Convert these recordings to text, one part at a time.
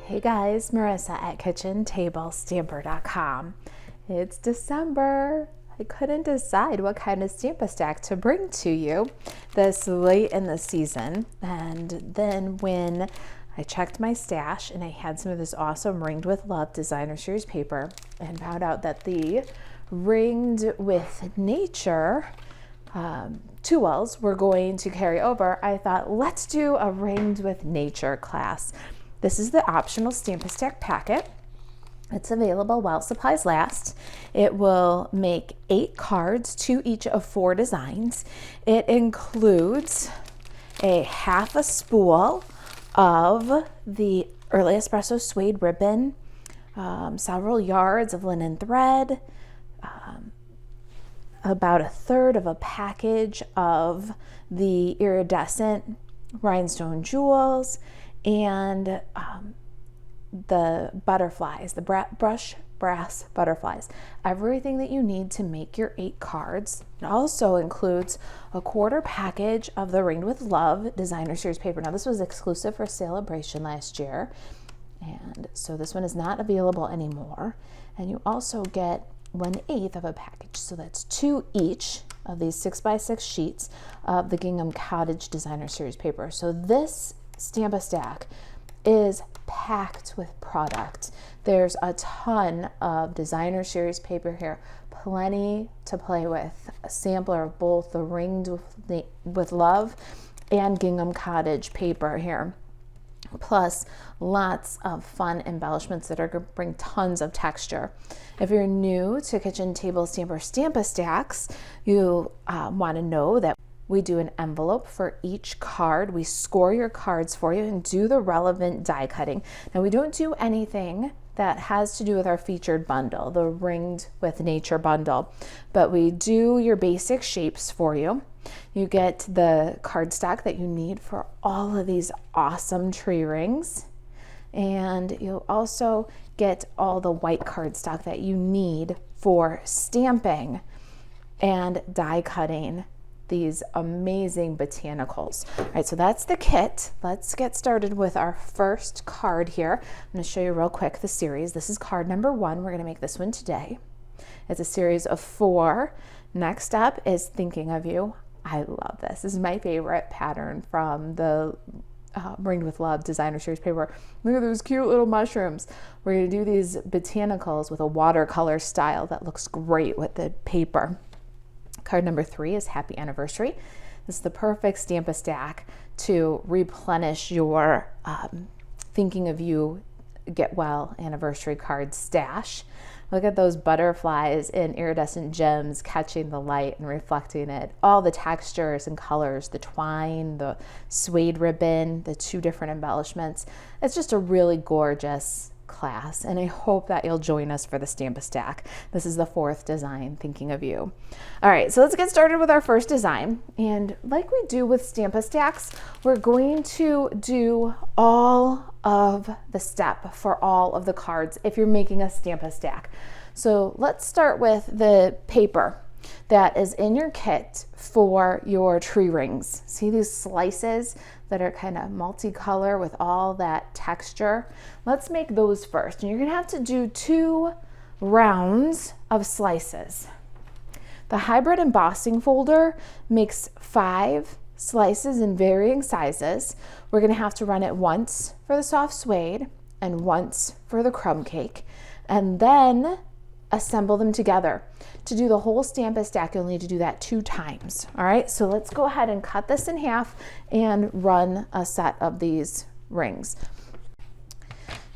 Hey guys, Marissa at kitchentablestamper.com. It's December. I couldn't decide what kind of Stamp-A-Stack to bring to you this late in the season. And then when I checked my stash and I had some of this awesome Ringed with Love designer series paper and found out that the Ringed with Nature tools were going to carry over, I thought, let's do a Ringed with Nature class. This is the optional Stamp-A-Stack packet. It's available while supplies last. It will make 8 cards, 2 each of 4 designs. It includes a half a spool of the Early Espresso suede ribbon, several yards of linen thread, about 1/3 of a package of the iridescent rhinestone jewels, and the butterflies, the brush brass butterflies. Everything that you need to make your 8 cards. It also includes a 1/4 package of the Ringed with Love designer series paper. Now this was exclusive for Celebration last year, and so this one is not available anymore. And you also get 1/8 of a package, so that's 2 each of these 6x6 sheets of the Gingham Cottage designer series paper. So this Stamp-A-Stack is packed with product. There's a ton of designer series paper here, plenty to play with. A sampler of both the Ringed with Love and Gingham Cottage paper here, plus lots of fun embellishments that are going to bring tons of texture. If you're new to Kitchen Table Stamper Stamp-A-Stacks, you want to know that we do an envelope for each card. We score your cards for you and do the relevant die cutting. Now we don't do anything that has to do with our featured bundle, the Ringed with Nature bundle, but we do your basic shapes for you. You get the cardstock that you need for all of these awesome tree rings, and you'll also get all the white cardstock that you need for stamping and die cutting these amazing botanicals. All right, so that's the kit. Let's get started with our first card here. I'm going to show you real quick the series. This is card number 1. We're going to make this one today. It's a series of 4. Next up is Thinking of You. I love this. This is my favorite pattern from the Ringed with Love designer series paper. Look at those cute little mushrooms. We're going to do these botanicals with a watercolor style that looks great with the paper. Card number 3 is Happy Anniversary. This is the perfect Stamp-A-Stack to replenish your Thinking of You Get Well anniversary card stash. Look at those butterflies in iridescent gems catching the light and reflecting it. All the textures and colors, the twine, the suede ribbon, the 2 different embellishments. It's just a really gorgeous class, and I hope that you'll join us for the Stamp-A-Stack. This is the 4th design, Thinking of You. All right, so let's get started with our first design. And like we do with Stamp-A-Stacks, we're going to do all of the step for all of the cards if you're making a Stamp-A-Stack. So let's start with the paper that is in your kit for your tree rings. See these slices that are kind of multicolor with all that texture? Let's make those first. And you're gonna have to do 2 rounds of slices. The hybrid embossing folder makes 5 slices in varying sizes. We're gonna have to run it once for the soft suede and once for the crumb cake, and then assemble them together. To do the whole Stamp-A-Stack, you'll need to do that 2 times. All right, so let's go ahead and cut this in half and run a set of these rings.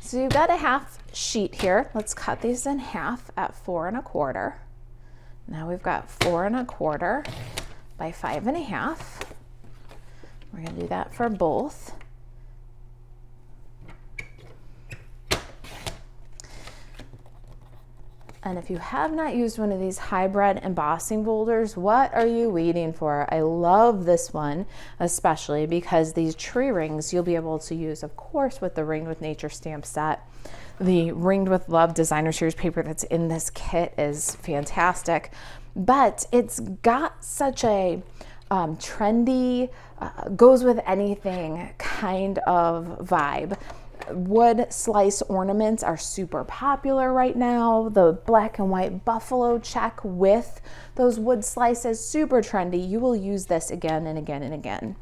So you've got a half sheet here. Let's cut these in half at 4 1/4. Now we've got 4 1/4 by 5 1/2. We're gonna do that for both. And if you have not used one of these hybrid embossing folders, what are you waiting for? I love this one, especially because these tree rings you'll be able to use, of course, with the Ringed with Nature stamp set. The Ringed with Love designer series paper that's in this kit is fantastic, but it's got such a trendy, goes with anything kind of vibe. wood slice ornaments are super popular right now. The black and white buffalo check with those wood slices, super trendy. You will use this again and again and again.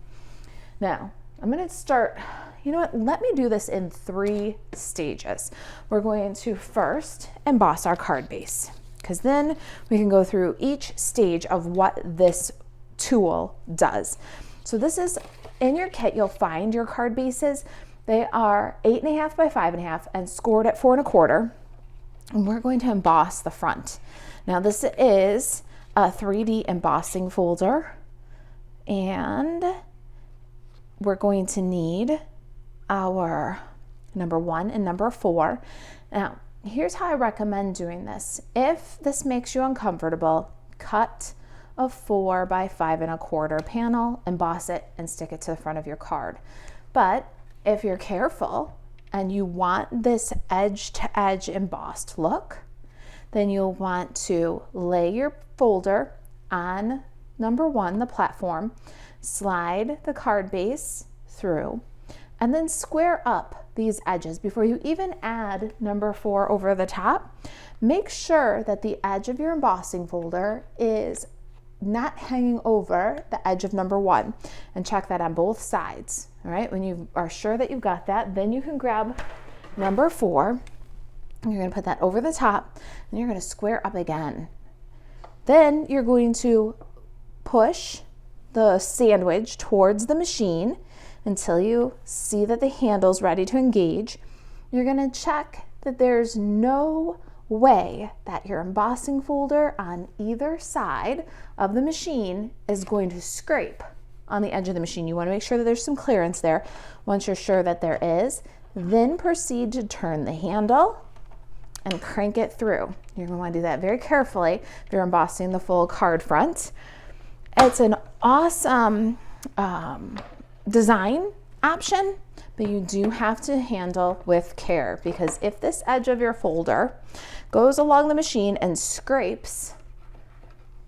Now, I'm going to start, you know what, let me do this in 3 stages. We're going to first emboss our card base, because then we can go through each stage of what this tool does. So this is, in your kit, you'll find your card bases. They are 8.5 by 5.5 and scored at 4 1/4. And we're going to emboss the front. Now this is a 3D embossing folder, and we're going to need our number 1 and number 4. Now, here's how I recommend doing this. If this makes you uncomfortable, cut a 4 by 5 1/4 panel, emboss it, and stick it to the front of your card. But if you're careful and you want this edge to edge embossed look, then you'll want to lay your folder on number 1, the platform, slide the card base through, and then square up these edges before you even add number 4 over the top. Make sure that the edge of your embossing folder is not hanging over the edge of number 1, and check that on both sides. All right, when you are sure that you've got that, then you can grab number 4. You're going to put that over the top, and you're going to square up again. Then you're going to push the sandwich towards the machine until you see that the handle's ready to engage. You're going to check that there's no way that your embossing folder on either side of the machine is going to scrape on the edge of the machine. You want to make sure that there's some clearance there. Once you're sure that there is, then proceed to turn the handle and crank it through. You're going to want to do that very carefully if you're embossing the full card front. It's an awesome design option, but you do have to handle with care, because if this edge of your folder goes along the machine and scrapes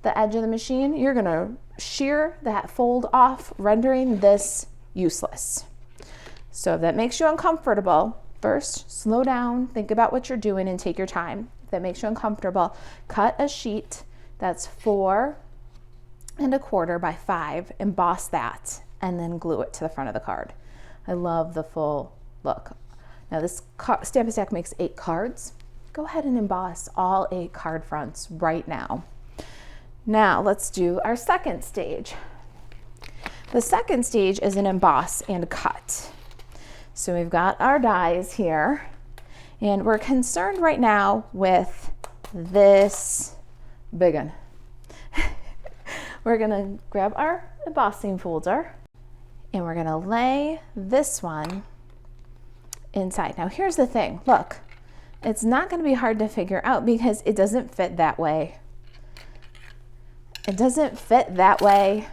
the edge of the machine, you're going to shear that fold off, rendering this useless. So if that makes you uncomfortable, first slow down, think about what you're doing, and take your time. If that makes you uncomfortable, cut a sheet that's 4 1/4 by 5, emboss that, and then glue it to the front of the card. I love the full look. Now this Stampin' Stack makes 8 cards. Go ahead and emboss all 8 card fronts right now. Now let's do our second stage. The second stage is an emboss and cut. So we've got our dies here, and we're concerned right now with this big one. We're gonna grab our embossing folder, and we're gonna lay this one inside. Now here's the thing, look, it's not gonna be hard to figure out because it doesn't fit that way. It doesn't fit that way.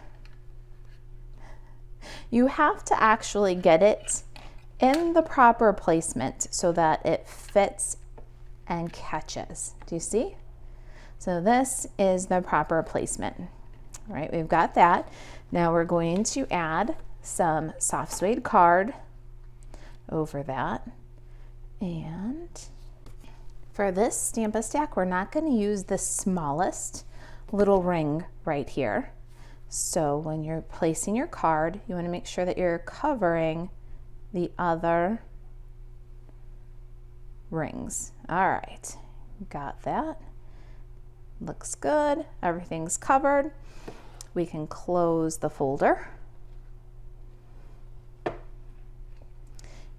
You have to actually get it in the proper placement so that it fits and catches. Do you see? So this is the proper placement. All right, we've got that. Now we're going to add some soft suede card over that. And for this Stampin' Stack, we're not going to use the smallest little ring right here. So when you're placing your card, you want to make sure that you're covering the other rings. All right, got that. Looks good. Everything's covered. We can close the folder.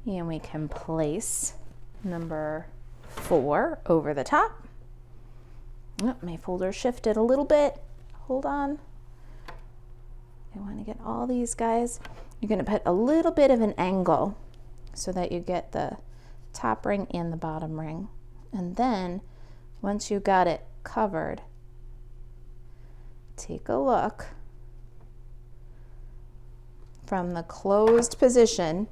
And we can place number 4 over the top. Oh, my folder shifted a little bit. Hold on. I want to get all these guys. You're going to put a little bit of an angle so that you get the top ring and the bottom ring. And then once you got it covered, take a look from the closed position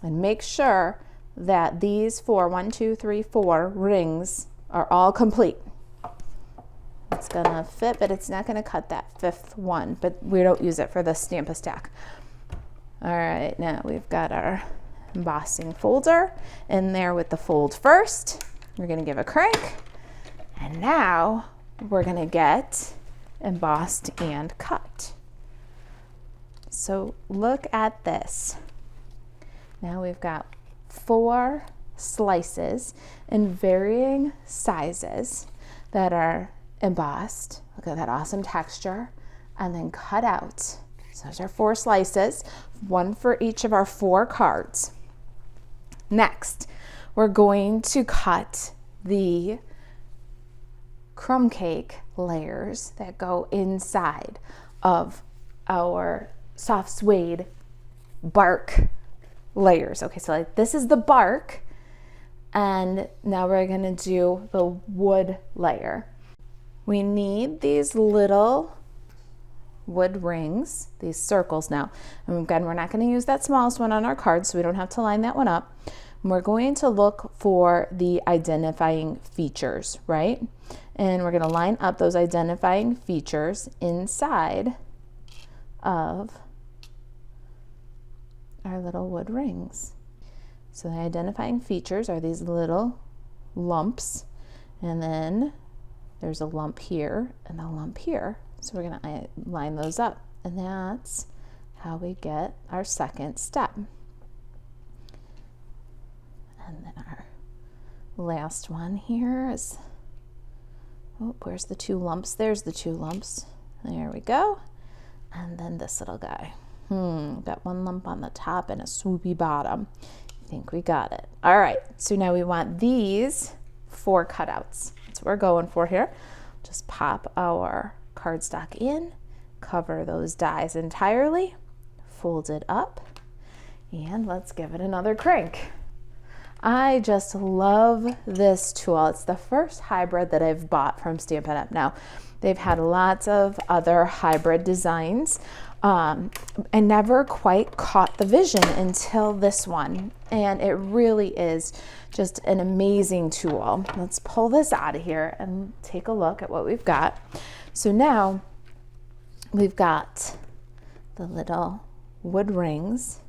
and make sure that these 4, 1, 2, 3, 4 rings are all complete. It's gonna fit, but it's not gonna cut that 5th one, but we don't use it for the Stampin' Stack. All right, now we've got our embossing folder in there with the fold first. We're gonna give a crank, and now we're gonna get embossed and cut. So look at this. Now we've got 4 slices in varying sizes that are embossed. Look at that awesome texture, and then cut out. So those are 4 slices, 1 for each of our 4 cards. Next, we're going to cut the crumb cake layers that go inside of our soft suede bark layers. Okay, so like this is the bark, and now we're gonna do the wood layer. We need these little wood rings, these circles now. And again, we're not gonna use that smallest one on our card, so we don't have to line that one up. And we're going to look for the identifying features, right? And we're gonna line up those identifying features inside of our little wood rings. So the identifying features are these little lumps, and then there's a lump here and a lump here. So we're gonna line those up, and that's how we get our second step. And then our last one here is, oh, where's the 2 lumps? There's the 2 lumps. There we go. And then this little guy. Got 1 lump on the top and a swoopy bottom. I think we got it. All right, so now we want these 4 cutouts. That's what we're going for here. Just pop our cardstock in, cover those dies entirely, fold it up, and let's give it another crank. I just love this tool. It's the first hybrid that I've bought from Stampin' Now. They've had lots of other hybrid designs. I never quite caught the vision until this one, and it really is just an amazing tool. Let's pull this out of here and take a look at what we've got. So now we've got the little wood rings.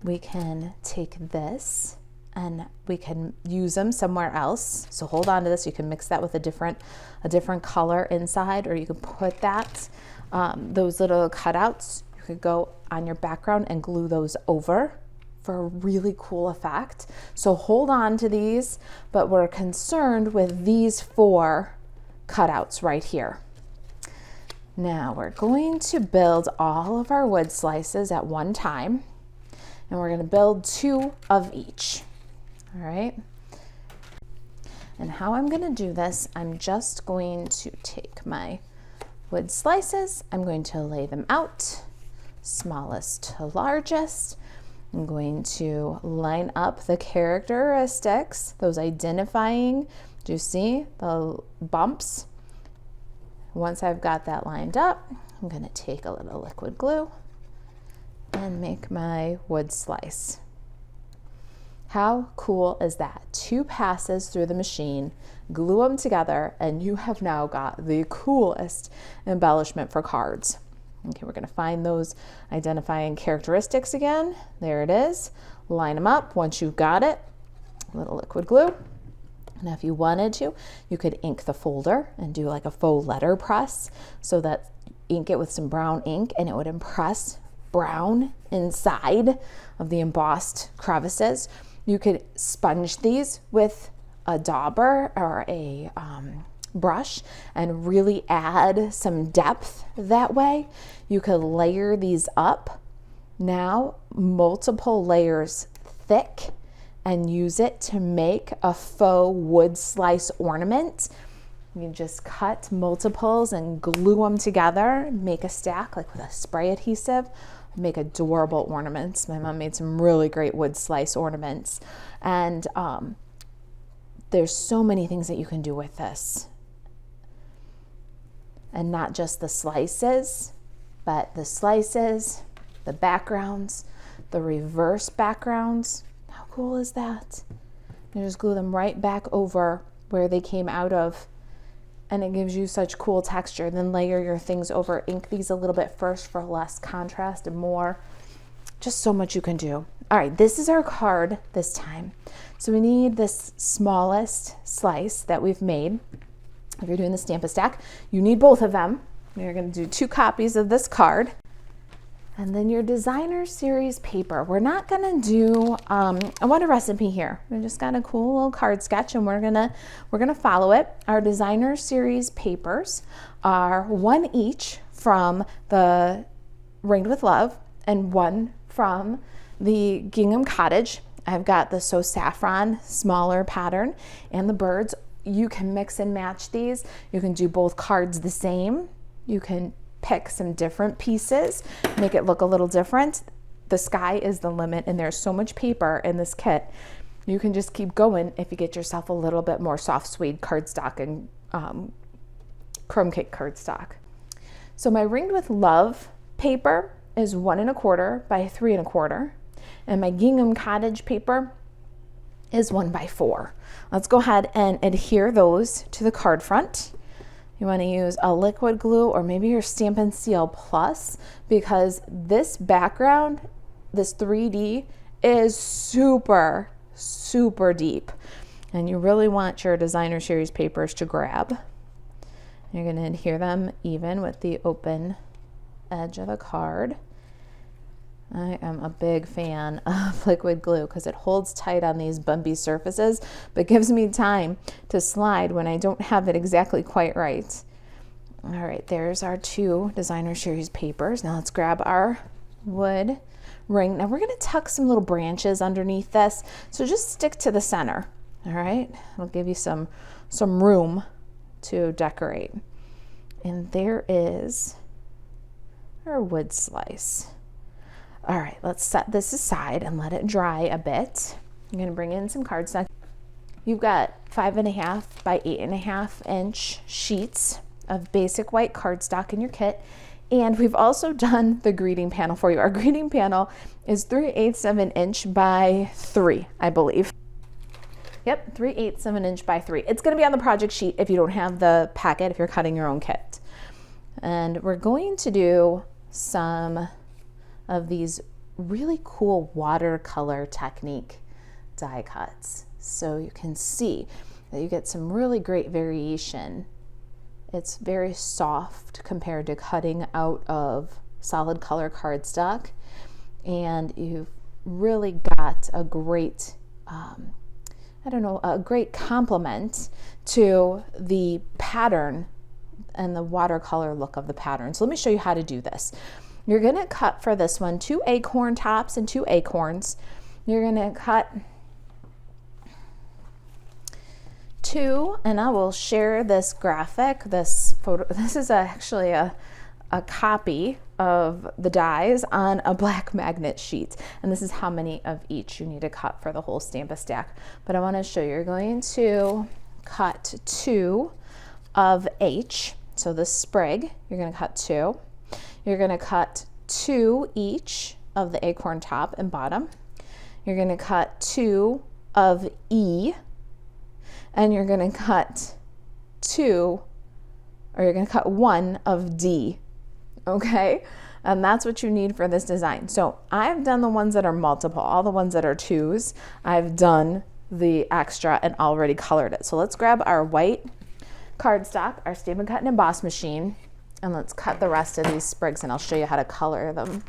We can take this and we can use them somewhere else. So hold on to this. You can mix that with a different color inside, or you can put that, those little cutouts, you could go on your background and glue those over for a really cool effect. So hold on to these, but we're concerned with these 4 cutouts right here. Now we're going to build all of our wood slices at one time, and we're going to build 2 of each. All right. And how I'm going to do this, I'm just going to take my wood slices, I'm going to lay them out, smallest to largest. I'm going to line up the characteristics, those identifying, do you see the bumps? Once I've got that lined up, I'm going to take a little liquid glue and make my wood slice. How cool is that? 2 passes through the machine, glue them together, and you have now got the coolest embellishment for cards. Okay, we're going to find those identifying characteristics again. There it is. Line them up. Once you've got it, a little liquid glue. Now, if you wanted to, you could ink the folder and do like a faux letter press, so that ink it with some brown ink and it would impress brown inside of the embossed crevices. You could sponge these with a dauber or a brush and really add some depth that way. You could layer these up, now multiple layers thick, and use it to make a faux wood slice ornament. You just cut multiples and glue them together, make a stack like with a spray adhesive, make adorable ornaments. My mom made some really great wood slice ornaments. And there's so many things that you can do with this. And not just the slices, but the slices, the backgrounds, the reverse backgrounds. How cool is that? You just glue them right back over where they came out of, and it gives you such cool texture. Then layer your things over, ink these a little bit first for less contrast and more. Just so much you can do. All right, this is our card this time. So we need this smallest slice that we've made. If you're doing the Stampin' Stack, you need both of them. You're going to do 2 copies of this card. And then your designer series paper. We're not going to do a water recipe here. We just got a cool little card sketch, and we're gonna follow it. Our designer series papers are 1 each from the Ringed with Love and 1 from the Gingham Cottage. I've got the So Saffron smaller pattern and the birds. You can mix and match these. You can do both cards the same. You can pick some different pieces, make it look a little different. The sky is the limit, and there's so much paper in this kit. You can just keep going if you get yourself a little bit more soft suede cardstock and chrome cake cardstock. So my Ringed with Love paper is 1 1/4 by 3 1/4, and my Gingham Cottage paper is 1 by 4. Let's go ahead and adhere those to the card front. You want to use a liquid glue or maybe your Stampin' Seal Plus, because this background, this 3D, is super, super deep. And you really want your designer series papers to grab. You're going to adhere them even with the open edge of the card. I am a big fan of liquid glue because it holds tight on these bumpy surfaces, but gives me time to slide when I don't have it exactly quite right. All right, there's our 2 designer series papers. Now let's grab our wood ring. Now we're going to tuck some little branches underneath this, so just stick to the center. All right, it'll give you some room to decorate. And there is our wood slice. All right, let's set this aside and let it dry a bit. I'm going to bring in some cardstock. You've got 5.5 by 8.5 inch sheets of basic white cardstock in your kit. And we've also done the greeting panel for you. Our greeting panel is 3/8 of an inch by 3, I believe. Yep, 3/8 of an inch by 3. It's going to be on the project sheet if you don't have the packet, if you're cutting your own kit. And we're going to do some of these really cool watercolor technique die cuts. So you can see that you get some really great variation. It's very soft compared to cutting out of solid color cardstock. And you've really got a great, a great complement to the pattern and the watercolor look of the pattern. So let me show you how to do this. You're going to cut for this one 2 acorn tops and 2 acorns. You're going to cut 2, and I will share this graphic, this photo. This is actually a copy of the dies on a black magnet sheet, and this is how many of each you need to cut for the whole Stampin' Stack. But I want to show you, you're going to cut 2 of each. So this sprig, you're going to cut 2. You're going to cut 2 each of the acorn top and bottom. You're going to cut 2 of E, and you're going to cut 1 of D. Okay? And that's what you need for this design. So I've done the ones that are multiple, all the ones that are 2s. I've done the extra and already colored it. So let's grab our white cardstock, our Stampin' Cut and Emboss machine, and let's cut the rest of these sprigs, and I'll show you how to color them.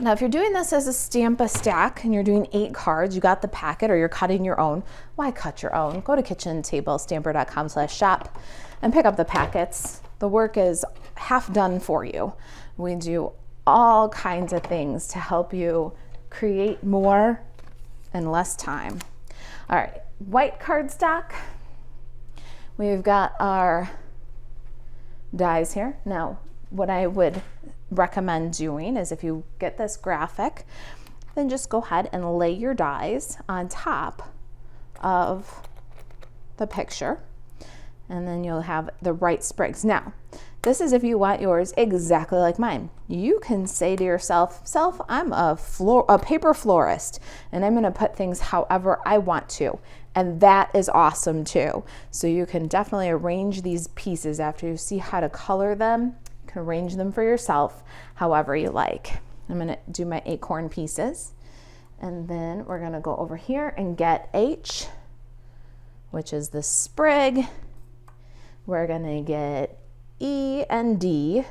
Now, if you're doing this as a Stampin' Stack and you're doing 8 cards, you got the packet, or you're cutting your own, why cut your own? Go to kitchentablestamper.com/shop and pick up the packets. The work is half done for you. We do all kinds of things to help you create more in less time. All right, white cardstock. We've got our dies here. Now, what I would recommend doing is, if you get this graphic, then just go ahead and lay your dies on top of the picture, and then you'll have the right sprigs. Now, this is if you want yours exactly like mine. You can say to yourself, I'm a paper florist, and I'm going to put things however I want to. And that is awesome too. So you can definitely arrange these pieces after you see how to color them. You can arrange them for yourself however you like. I'm gonna do my acorn pieces, and then we're gonna go over here and get H, which is the sprig. We're gonna get E and D,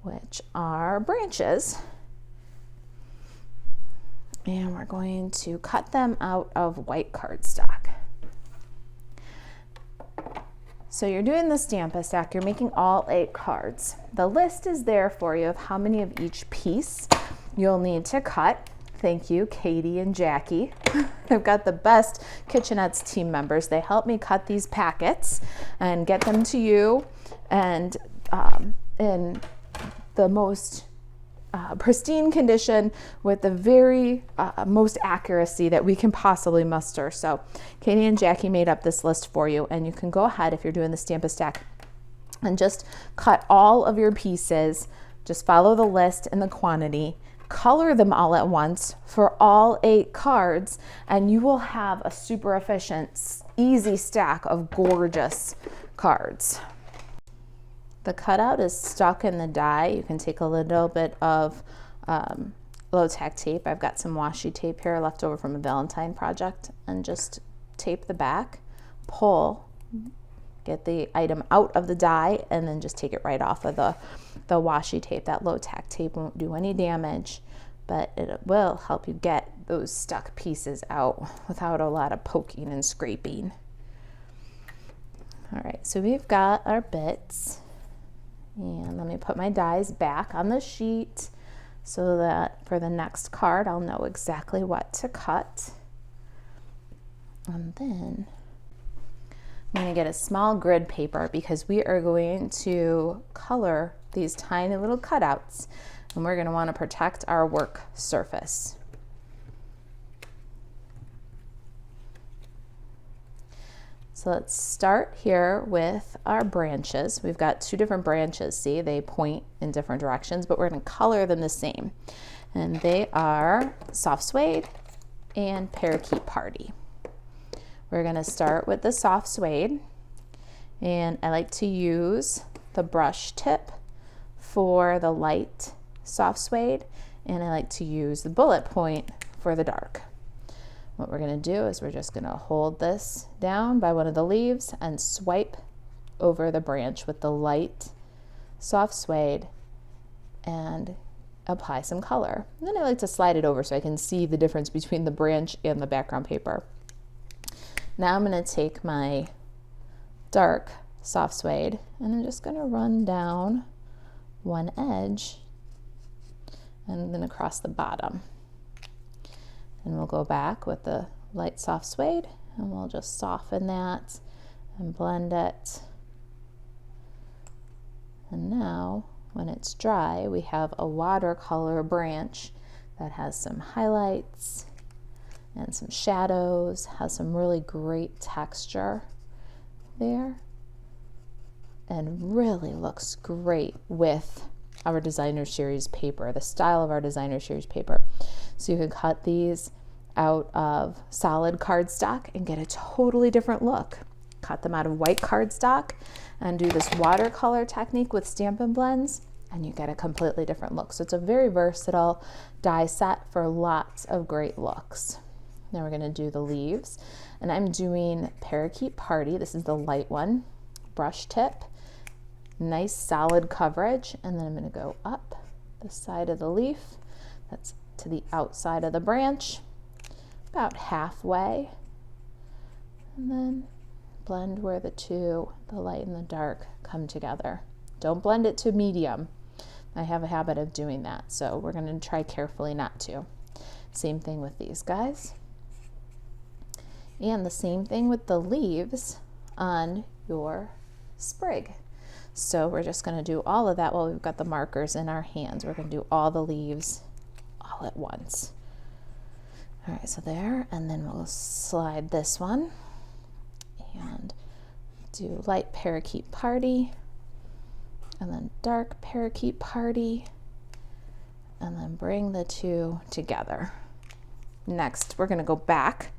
which are branches. And we're going to cut them out of white cardstock. So you're doing the Stampin' stack, you're making all 8 cards. The list is there for you of how many of each piece you'll need to cut. Thank you, Katie and Jackie. I've got the best Kitchenettes team members. They help me cut these packets and get them to you, and in the most pristine condition with the very most accuracy that we can possibly muster. So Katie and Jackie made up this list for you, and you can go ahead if you're doing the Stampin' stack and just cut all of your pieces. Just follow the list and the quantity, color them all at once for all 8 cards, and you will have a super efficient, easy stack of gorgeous cards. The cutout is stuck in the die. You can take a little bit of low-tack tape. I've got some washi tape here left over from a Valentine project, and just tape the back, pull, get the item out of the die, and then just take it right off of the washi tape. That low-tack tape won't do any damage, but it will help you get those stuck pieces out without a lot of poking and scraping. All right, so we've got our bits. And let me put my dies back on the sheet so that for the next card I'll know exactly what to cut. And then I'm going to get a small grid paper because we are going to color these tiny little cutouts, and we're going to want to protect our work surface. So let's start here with our branches. We've got 2 different branches. See, they point in different directions, but we're going to color them the same. And they are Soft Suede and Parakeet Party. We're going to start with the Soft Suede, and I like to use the brush tip for the light Soft Suede, and I like to use the bullet point for the dark. What we're going to do is we're just going to hold this down by one of the leaves and swipe over the branch with the light Soft Suede and apply some color. And then I like to slide it over so I can see the difference between the branch and the background paper. Now I'm going to take my dark Soft Suede and I'm just going to run down one edge and then across the bottom. And we'll go back with the light Soft Suede and we'll just soften that and blend it. And now when it's dry, we have a watercolor branch that has some highlights and some shadows, has some really great texture there, and really looks great with our designer series paper, the style of our designer series paper. So you can cut these out of solid cardstock and get a totally different look. Cut them out of white cardstock and do this watercolor technique with Stampin' blends, and you get a completely different look. So it's a very versatile die set for lots of great looks. Now we're going to do the leaves, and I'm doing Parakeet Party. This is the light one, brush tip, nice solid coverage, and then I'm going to go up the side of the leaf. That's to the outside of the branch, about halfway, and then blend where the two, the light and the dark, come together. Don't blend it to medium. I have a habit of doing that, so we're going to try carefully not to. Same thing with these guys. And the same thing with the leaves on your sprig. So we're just going to do all of that while we've got the markers in our hands. We're going to do all the leaves all at once. All right, so there, and then we'll slide this one and do light Parakeet Party, and then dark Parakeet Party, and then bring the two together. Next, we're going to go back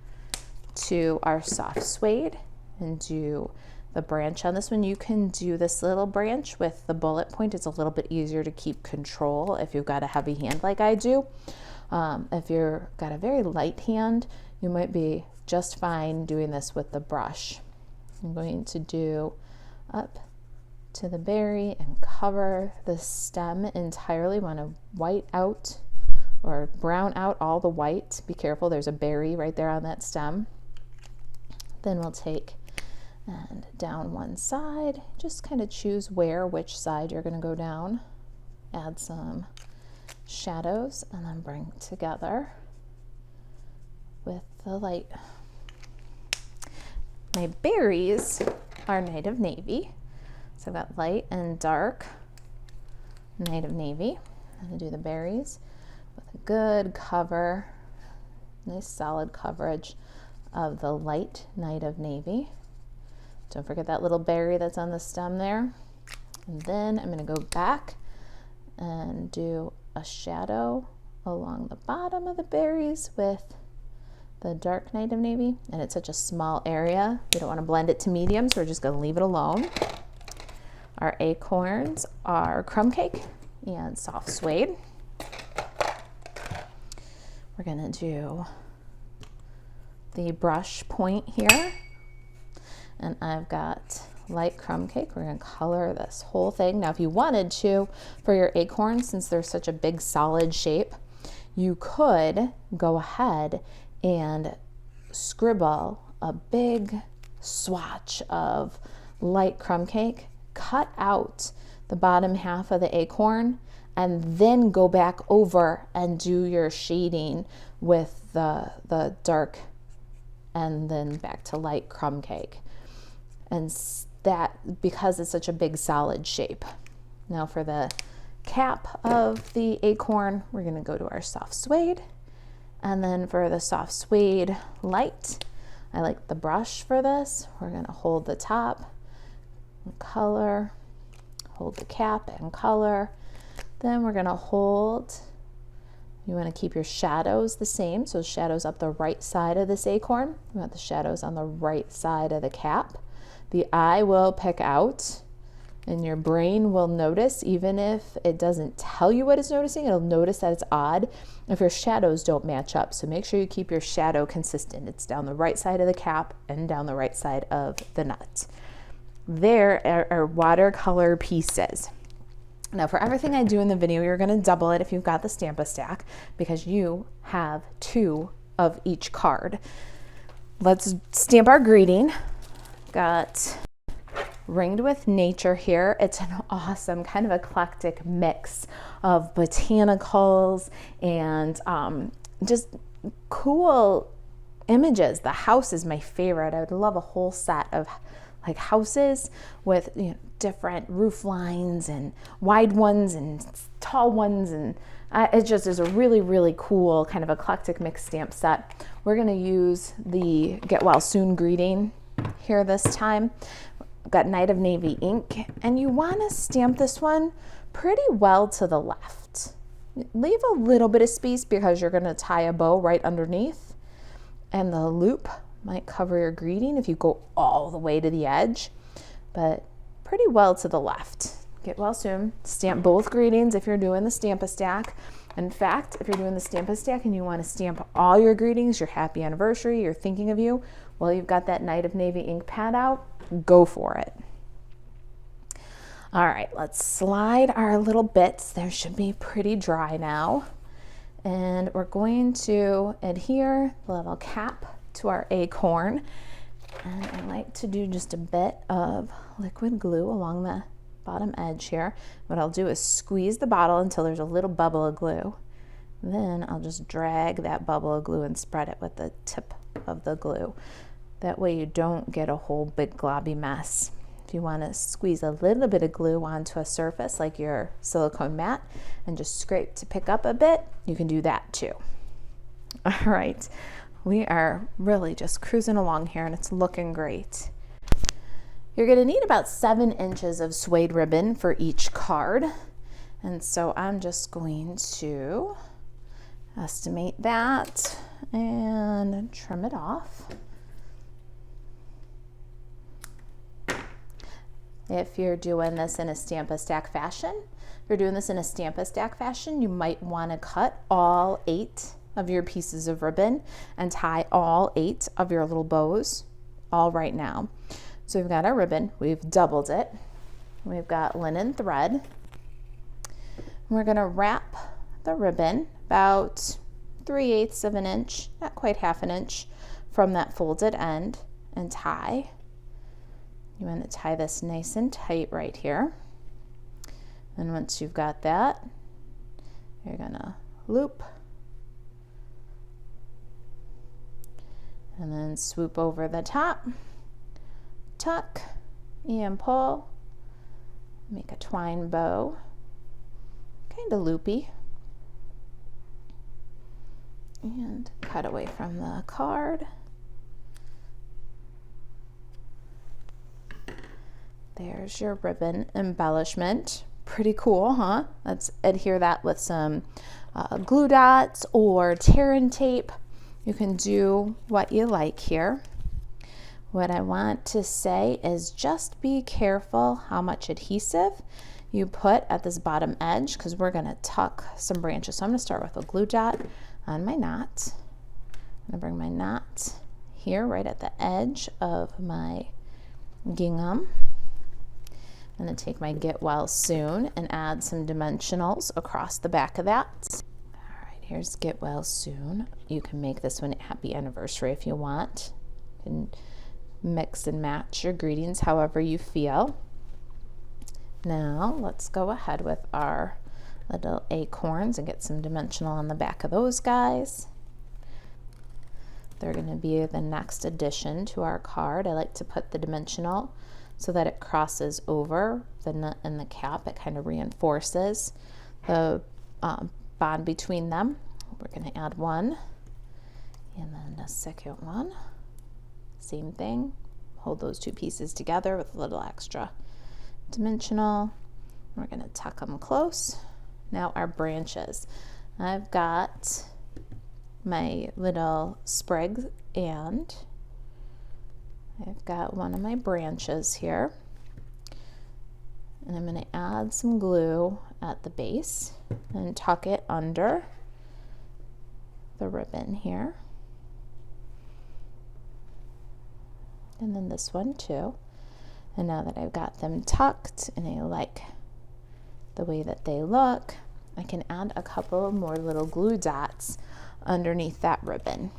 to our Soft Suede and do the branch on this one. You can do this little branch with the bullet point. It's a little bit easier to keep control if you've got a heavy hand like I do. If you've got a very light hand, you might be just fine doing this with the brush. I'm going to do up to the berry and cover the stem entirely. Want to white out or brown out all the white. Be careful, there's a berry right there on that stem. Then we'll take and down one side, just kind of choose which side you're going to go down. Add some shadows and then bring together with the light. My berries are Night of Navy. So I've got light and dark Night of Navy. I'm going to do the berries with a good cover, nice solid coverage of the light Night of Navy. Don't forget that little berry that's on the stem there. And then I'm going to go back and do a shadow along the bottom of the berries with the dark Night of Navy. And it's such a small area, we don't want to blend it to medium, so we're just going to leave it alone. Our acorns are crumb cake and soft suede. We're going to do the brush point here, and I've got light crumb cake. We're going to color this whole thing. Now if you wanted to, for your acorns, since they're such a big solid shape, you could go ahead and scribble a big swatch of light crumb cake, cut out the bottom half of the acorn, and then go back over and do your shading with the dark and then back to light crumb cake. And that, because it's such a big solid shape. Now for the cap of the acorn, we're going to go to our soft suede. And then for the soft suede light, I like the brush for this. We're going to hold the top and color, hold the cap and color. Then we're going to hold, you want to keep your shadows the same. So shadows up the right side of this acorn. You want the shadows on the right side of the cap. The eye will pick out, and your brain will notice, even if it doesn't tell you what it's noticing, it'll notice that it's odd if your shadows don't match up. So make sure you keep your shadow consistent. It's down the right side of the cap and down the right side of the nut. There are watercolor pieces. Now for everything I do in the video, you're going to double it if you've got the Stampin' stack, because you have 2 of each card. Let's stamp our greeting. Got Ringed with Nature here. It's an awesome kind of eclectic mix of botanicals and just cool images. The house is my favorite. I would love a whole set of like houses with, you know, different roof lines and wide ones and tall ones, and it just is a really, really cool kind of eclectic mixed stamp set. We're going to use the Get Well Soon greeting here this time. I've got Night of Navy ink, and you want to stamp this one pretty well to the left. Leave a little bit of space because you're going to tie a bow right underneath, and the loop might cover your greeting if you go all the way to the edge, but pretty well to the left. Get well soon. Stamp both greetings if you're doing the Stampin' stack. In fact, if you're doing the Stampin' stack and you want to stamp all your greetings, your happy anniversary, you're thinking of you, well, you've got that Night of Navy ink pad out, go for it. All right, let's slide our little bits. They should be pretty dry now. And we're going to adhere the little cap to our acorn. And I like to do just a bit of liquid glue along the bottom edge here. What I'll do is squeeze the bottle until there's a little bubble of glue. Then I'll just drag that bubble of glue and spread it with the tip of the glue. That way you don't get a whole big globby mess. If you want to squeeze a little bit of glue onto a surface like your silicone mat and just scrape to pick up a bit, you can do that too. All right, we are really just cruising along here and it's looking great. You're going to need about 7 inches of suede ribbon for each card. And so I'm just going to estimate that and trim it off. If you're doing this in a Stamp-A-Stack fashion, you might want to cut all 8 of your pieces of ribbon and tie all 8 of your little bows all right now. So we've got our ribbon, we've doubled it, we've got linen thread. We're going to wrap the ribbon about 3/8 of an inch, not quite half an inch, from that folded end and tie. You want to tie this nice and tight right here. And once you've got that, you're going to loop and then swoop over the top, tuck and pull, make a twine bow, kind of loopy, and cut away from the card. There's your ribbon embellishment. Pretty cool, huh? Let's adhere that with some glue dots or tear and tape. You can do what you like here. What I want to say is just be careful how much adhesive you put at this bottom edge, because we're going to tuck some branches. So I'm going to start with a glue dot on my knot. I'm going to bring my knot here right at the edge of my gingham. I'm going to take my Get Well Soon and add some dimensionals across the back of that. All right, here's Get Well Soon. You can make this one Happy Anniversary if you want. You can mix and match your greetings however you feel. Now let's go ahead with our little acorns and get some dimensional on the back of those guys. They're going to be the next addition to our card. I like to put the dimensional so that it crosses over the nut and the cap. It kind of reinforces the bond between them. We're going to add one and then a second one. Same thing. Hold those 2 pieces together with a little extra dimensional. We're going to tuck them close. Now our branches. I've got my little sprig and I've got one of my branches here, and I'm going to add some glue at the base and tuck it under the ribbon here. And then this one too. And now that I've got them tucked and I like the way that they look, I can add a couple more little glue dots underneath that ribbon.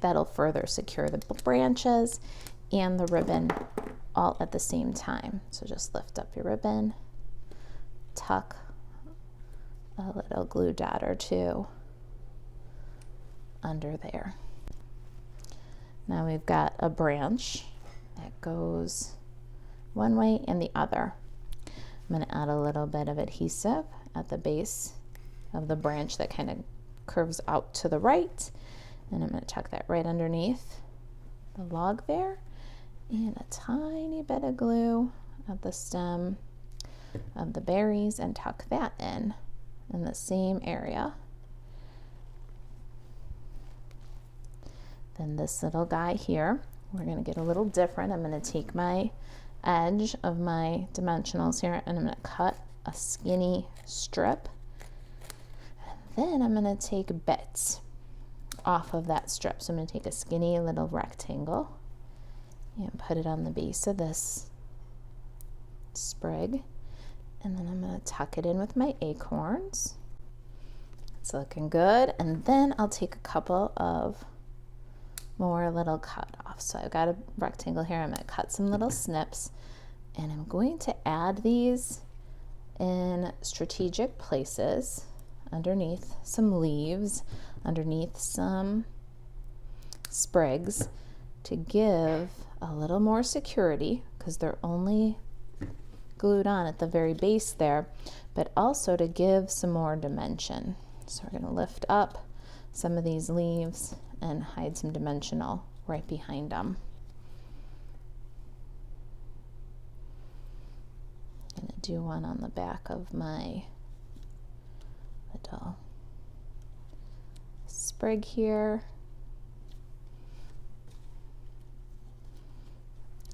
That'll further secure the branches and the ribbon all at the same time. So just lift up your ribbon, tuck a little glue dot or 2 under there. Now we've got a branch that goes one way and the other. I'm going to add a little bit of adhesive at the base of the branch that kind of curves out to the right. And I'm going to tuck that right underneath the log there, and a tiny bit of glue at the stem of the berries and tuck that in the same area. Then this little guy here, we're going to get a little different. I'm going to take my edge of my dimensionals here and I'm going to cut a skinny strip. And then I'm going to take bits off of that strip. So I'm going to take a skinny little rectangle and put it on the base of this sprig, and then I'm going to tuck it in with my acorns. It's looking good. And then I'll take a couple of more little cut offs. So I've got a rectangle here. I'm going to cut some little snips, and I'm going to add these in strategic places underneath some leaves, underneath some sprigs, to give a little more security, because they're only glued on at the very base there, but also to give some more dimension. So we're going to lift up some of these leaves and hide some dimensional right behind them. I'm going to do one on the back of my little sprig here,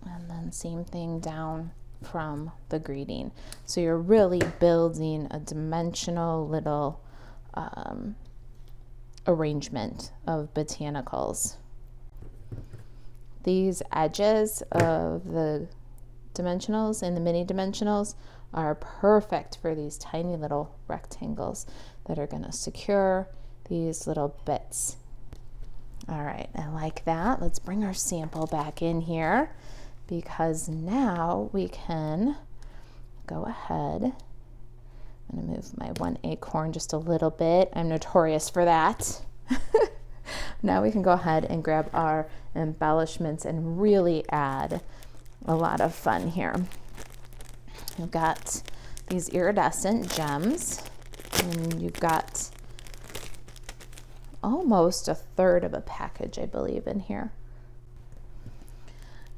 and then And same thing down from the greeting. So you're really building a dimensional little arrangement of botanicals. These edges of the dimensionals and the mini dimensionals are perfect for these tiny little rectangles that are going to secure these little bits. All right, I like that. Let's bring our sample back in here, because now we can go ahead. I'm going to move my one acorn just a little bit. I'm notorious for that. Now we can go ahead and grab our embellishments and really add a lot of fun here. You've got these iridescent gems, and you've got almost a third of a package, I believe, in here.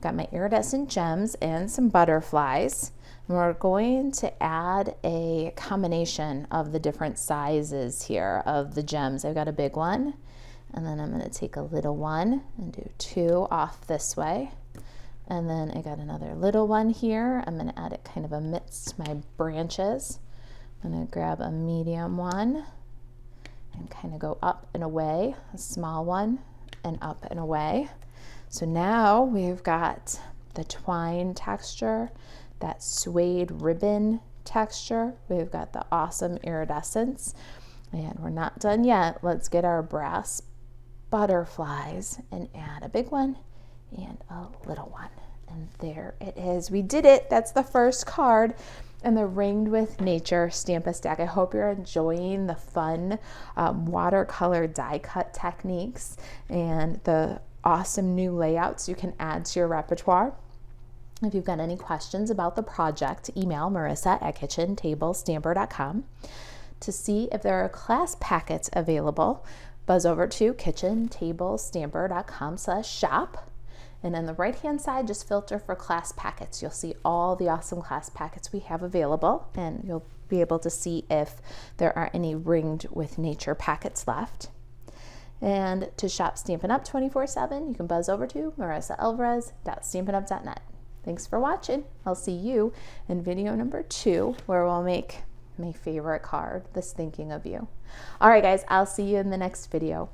Got my iridescent gems and some butterflies. And we're going to add a combination of the different sizes here of the gems. I've got a big one, and then I'm going to take a little one and do 2 off this way. And then I got another little one here. I'm going to add it kind of amidst my branches. I'm going to grab a medium one and kind of go up and away, a small one and up and away. So now we've got the twine texture, that suede ribbon texture. We've got the awesome iridescence, and we're not done yet. Let's get our brass butterflies and add a big one and a little one. And there it is. We did it. That's the first card in the Ringed with Nature Stamp-A-Stack. I hope you're enjoying the fun watercolor die cut techniques and the awesome new layouts you can add to your repertoire. If you've got any questions about the project, email marissa@kitchentablestamper.com. To see if there are class packets available, buzz over to kitchentablestamper.com/shop. And on the right-hand side, just filter for class packets. You'll see all the awesome class packets we have available, and you'll be able to see if there are any Ringed with Nature packets left. And to shop Stampin' Up! 24/7, you can buzz over to marissaelvarez.stampinup.net. Thanks for watching. I'll see you in video number 2, where we'll make my favorite card, This Thinking of You. All right, guys, I'll see you in the next video.